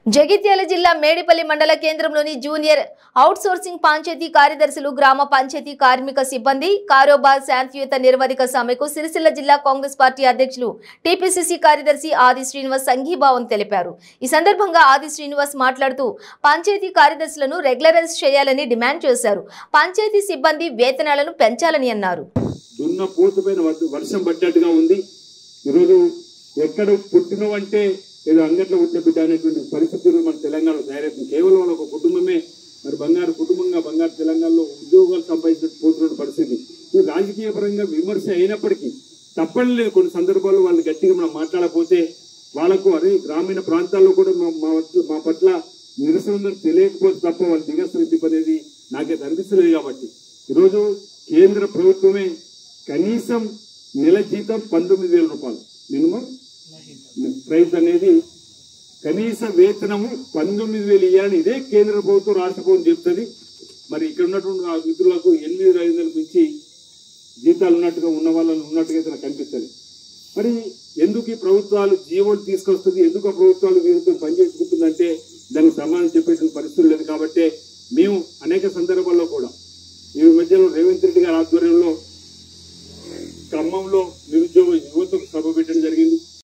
జగిత్యాల జిల్లా మేడిపల్లి మండల కేంద్రంలోని జూనియర్ అవుట్సోర్సింగ్ పంచాయతీ కార్యదర్శులు గ్రామ పంచాయతీ కార్మిక సిబ్బంది కారోబార్ శాంతియుత నిర్వధిక సమ్మెకు సిరిసిల్ల జిల్లా కాంగ్రెస్ పార్టీ అధ్యక్షులు టీపీసీసీ కార్యదర్శి ఆది శ్రీనివాస్ సంఘీభావం తెలిపారు। ఈ సందర్భంగా ఆది శ్రీనివాస్ మాట్లాడుతూ పంచాయతీ కార్యదర్శులను రెగ్యులరైజ్ చేయాలని డిమాండ్ చేశారు। పంచాయతీ సిబ్బంది వేతనాలను పెంచాలని అన్నారు। వర్షం పడ్డట్టుగా ఉంది। ఈరోజు ఎక్కడ పుట్టినవంటే ఏదో అంగట్లో ఉంటే బిడ్డ అనేటువంటి పరిస్థితులు మన తెలంగాణలో తయారైంది। కేవలం వాళ్ళ ఒక కుటుంబమే మరి బంగారు కుటుంబంగా బంగారు తెలంగాణలో ఉద్యోగాలు సంపాదించకపోతున్న పరిస్థితి। ఇది రాజకీయ పరంగా విమర్శ అయినప్పటికీ తప్పని లేదు। కొన్ని సందర్భాల్లో వాళ్ళు గట్టిగా మనం మాట్లాడకపోతే వాళ్ళకు అదే గ్రామీణ ప్రాంతాల్లో కూడా మా పట్ల నిరసన తెలియకపోతే తప్ప వాళ్ళు దిగస్థితి అనేది నాకైతే అనిపిస్తలేదు। కాబట్టి ఈరోజు కేంద్ర ప్రభుత్వమే కనీసం నెల జీతం 19,000 రూపాయలు మినిమం ప్రైస్ అనేది కనీస వేతనము 19,000 ఇవ్వాలని ఇదే కేంద్ర ప్రభుత్వం రాష్ట్ర ప్రభుత్వం చెప్తుంది। మరి ఇక్కడ ఉన్నటువంటి ఆ మిత్రులకు 8,500 నుంచి జీతాలు ఉన్నట్టుగా ఉన్న వాళ్ళని ఉన్నట్టుగా అయితే నాకు కనిపిస్తుంది। మరి ఎందుకు ఈ ప్రభుత్వాలు జీవోలు తీసుకొస్తుంది, ఎందుకు ఆ ప్రభుత్వాలు వీరితో పనిచేసుకుంటుందంటే దానికి సమాధానం చెప్పేటువంటి పరిస్థితులు లేదు। కాబట్టి మేము అనేక సందర్భాల్లో కూడా ఈ మధ్యలో రేవంత్ రెడ్డి గారి ఆధ్వర్యంలో ఖమ్మంలో నిరుద్యోగ యువతకు సభ పెట్టడం జరిగింది।